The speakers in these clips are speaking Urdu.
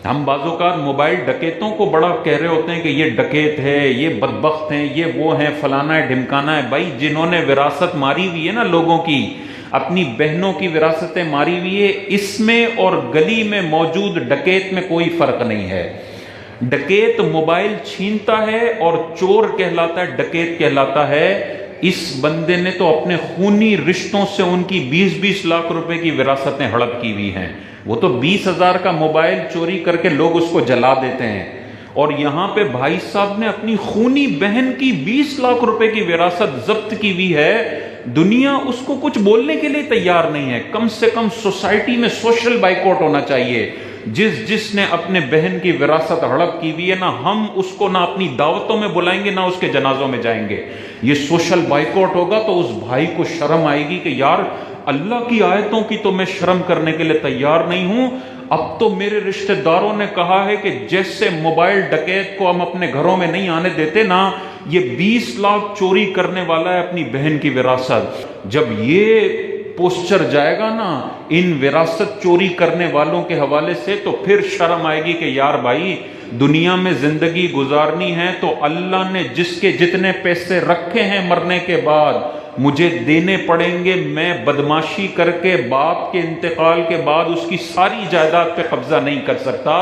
ہم بعض اوقات موبائل ڈکیتوں کو بڑا کہہ رہے ہوتے ہیں کہ یہ ڈکیت ہے، یہ بدبخت ہیں، یہ وہ ہیں، فلانا ہے ڈھمکانا ہے۔ بھائی جنہوں نے وراثت ماری ہوئی ہے نا لوگوں کی، اپنی بہنوں کی وراثتیں ماری ہوئی ہے، اس میں اور گلی میں موجود ڈکیت میں کوئی فرق نہیں ہے۔ ڈکیت موبائل چھینتا ہے اور چور کہلاتا ہے، ڈکیت کہلاتا ہے اس بندے نے تو اپنے خونی رشتوں سے ان کی 20-20 لاکھ روپے کی وراثتیں ہڑپ کی ہوئی ہیں۔ وہ تو 20,000 کا موبائل چوری کر کے لوگ اس کو جلا دیتے ہیں، اور یہاں پہ بھائی صاحب نے اپنی خونی بہن کی 20 لاکھ روپے کی وراثت ضبط کی ہوئی ہے۔ دنیا اس کو کچھ بولنے کے لیے تیار نہیں ہے۔ کم سے کم سوسائٹی میں سوشل بائیکاٹ ہونا چاہیے۔ جس نے اپنے بہن کی وراثت ہڑپ کی ہوئی ہے، نہ ہم اس کو نہ اپنی دعوتوں میں بلائیں گے، نہ اس کے جنازوں میں جائیں گے۔ یہ سوشل بائیکاٹ ہوگا تو اس بھائی کو شرم آئے گی کہ یار اللہ کی آیتوں کی تو میں شرم کرنے کے لیے تیار نہیں ہوں، اب تو میرے رشتہ داروں نے کہا ہے کہ جیسے موبائل ڈکیت کو ہم اپنے گھروں میں نہیں آنے دیتے نا، یہ 20 لاکھ چوری کرنے والا ہے اپنی بہن کی وراثت۔ جب یہ پوسچر جائے گا نا ان وراثت چوری کرنے والوں کے حوالے سے، تو پھر شرم آئے گی کہ یار بھائی دنیا میں زندگی گزارنی ہے تو اللہ نے جس کے جتنے پیسے رکھے ہیں مرنے کے بعد مجھے دینے پڑیں گے۔ میں بدماشی کر کے باپ کے انتقال کے بعد اس کی ساری جائیداد پہ قبضہ نہیں کر سکتا،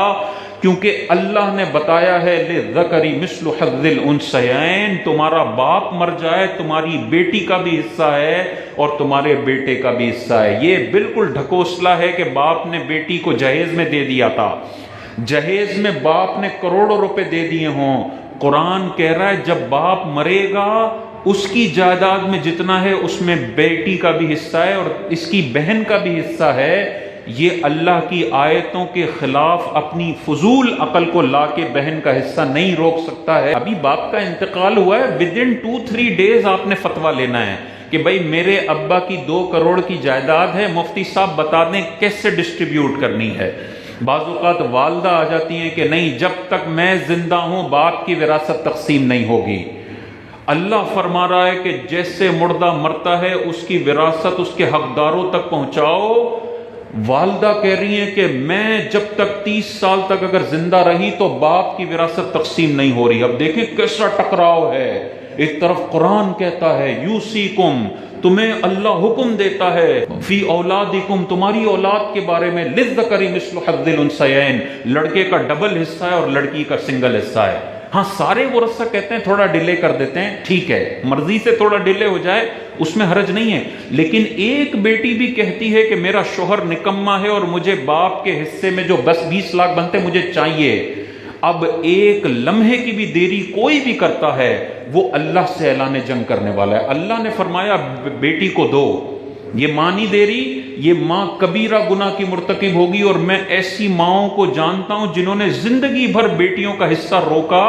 کیونکہ اللہ نے بتایا ہے لِلذَّكَرِ مِثْلُ حَظِّ الْأُنثَيَيْنِ، تمہارا باپ مر جائے تمہاری بیٹی کا بھی حصہ ہے اور تمہارے بیٹے کا بھی حصہ ہے۔ یہ بالکل ڈھکوسلا ہے کہ باپ نے بیٹی کو جہیز میں دے دیا تھا، جہیز میں باپ نے کروڑوں روپے دے دیے ہوں۔ قرآن کہہ رہا ہے جب باپ مرے گا اس کی جائیداد میں جتنا ہے اس میں بیٹی کا بھی حصہ ہے اور اس کی بہن کا بھی حصہ ہے۔ یہ اللہ کی آیتوں کے خلاف اپنی فضول عقل کو لا کے بہن کا حصہ نہیں روک سکتا ہے۔ ابھی باپ کا انتقال ہوا ہے، within 2-3 days آپ نے فتویٰ لینا ہے کہ بھئی میرے ابا کی 2 کروڑ کی جائیداد ہے، مفتی صاحب بتا دیں کیسے ڈسٹریبیوٹ کرنی ہے۔ بعض اوقات والدہ آ جاتی ہیں کہ نہیں جب تک میں زندہ ہوں باپ کی وراثت تقسیم نہیں ہوگی۔ اللہ فرما رہا ہے کہ جیسے مردہ مرتا ہے اس کی وراثت اس کے حقداروں تک پہنچاؤ۔ والدہ کہہ رہی ہیں کہ میں جب تک 30 سال تک اگر زندہ رہی تو باپ کی وراثت تقسیم نہیں ہو رہی۔ اب دیکھیں کیسا ٹکراؤ ہے، ایک طرف قرآن کہتا ہے یوسیکم، تمہیں اللہ حکم دیتا ہے فی اولادکم، تمہاری اولاد کے بارے میں للذکر مثل حظ الانثیین، لڑکے کا ڈبل حصہ ہے اور لڑکی کا سنگل حصہ ہے۔ ہاں سارے ورثہ کہتے ہیں تھوڑا ڈیلے کر دیتے ہیں، ٹھیک ہے مرضی سے تھوڑا ڈیلے ہو جائے اس میں حرج نہیں ہے، لیکن ایک بیٹی بھی کہتی ہے کہ میرا شوہر نکما ہے اور مجھے باپ کے حصے میں جو 10-20 لاکھ بنتے مجھے چاہیے۔ اب ایک لمحے کی بھی دیری کوئی بھی کرتا ہے وہ اللہ سے اعلان جنگ کرنے والا ہے۔ اللہ نے فرمایا بیٹی کو دو، یہ ماں نہیں دے رہی، یہ ماں کبیرہ گناہ کی مرتکب ہوگی، اور میں ایسی ماؤں کو جانتا ہوں جنہوں نے زندگی بھر بیٹیوں کا حصہ روکا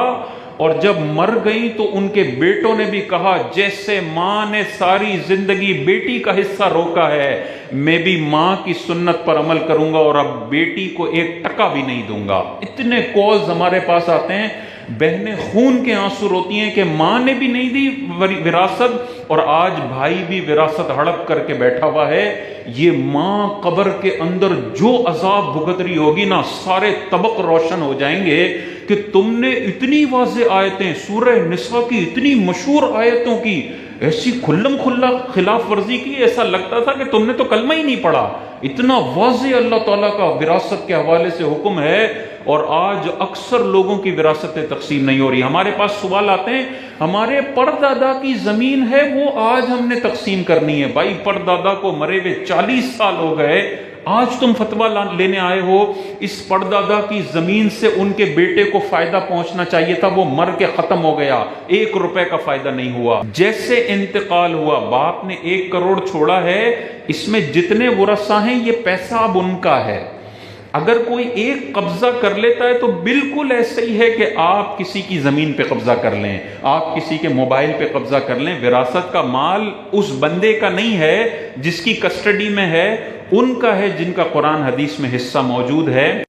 اور جب مر گئی تو ان کے بیٹوں نے بھی کہا جیسے ماں نے ساری زندگی بیٹی کا حصہ روکا ہے میں بھی ماں کی سنت پر عمل کروں گا اور اب بیٹی کو 1 ٹکا بھی نہیں دوں گا۔ اتنے کالز ہمارے پاس آتے ہیں، بہنیں خون کے آنسو روتی ہیں کہ ماں نے بھی نہیں دی وراثت اور آج بھائی بھی وراثت ہڑپ کر کے بیٹھا ہوا ہے۔ یہ ماں قبر کے اندر جو عذاب بھگت رہی ہوگی نا، سارے طبق روشن ہو جائیں گے کہ تم نے اتنی واضح آیتیں، سورہ نساء کی اتنی مشہور آیتوں کی ایسی کھلم کھلا خلاف ورزی کی، ایسا لگتا تھا کہ تم نے تو کلمہ ہی نہیں پڑھا۔ اتنا واضح اللہ تعالیٰ کا وراثت کے حوالے سے حکم ہے، اور آج اکثر لوگوں کی وراثتیں تقسیم نہیں ہو رہی۔ ہمارے پاس سوال آتے ہیں ہمارے پردادا کی زمین ہے وہ آج ہم نے تقسیم کرنی ہے۔ بھائی پردادا کو مرے ہوئے 40 سال ہو گئے، آج تم فتویٰ لینے آئے ہو؟ اس پردادا کی زمین سے ان کے بیٹے کو فائدہ پہنچنا چاہیے تھا، وہ مر کے ختم ہو گیا، 1 روپے کا فائدہ نہیں ہوا۔ جیسے انتقال ہوا باپ نے 1 کروڑ چھوڑا ہے، اس میں جتنے ورثہ ہیں یہ پیسہ اب ان کا ہے۔ اگر کوئی ایک قبضہ کر لیتا ہے تو بالکل ایسا ہی ہے کہ آپ کسی کی زمین پہ قبضہ کر لیں، آپ کسی کے موبائل پہ قبضہ کر لیں۔ وراثت کا مال اس بندے کا نہیں ہے جس کی کسٹڈی میں ہے، ان کا ہے جن کا قرآن حدیث میں حصہ موجود ہے۔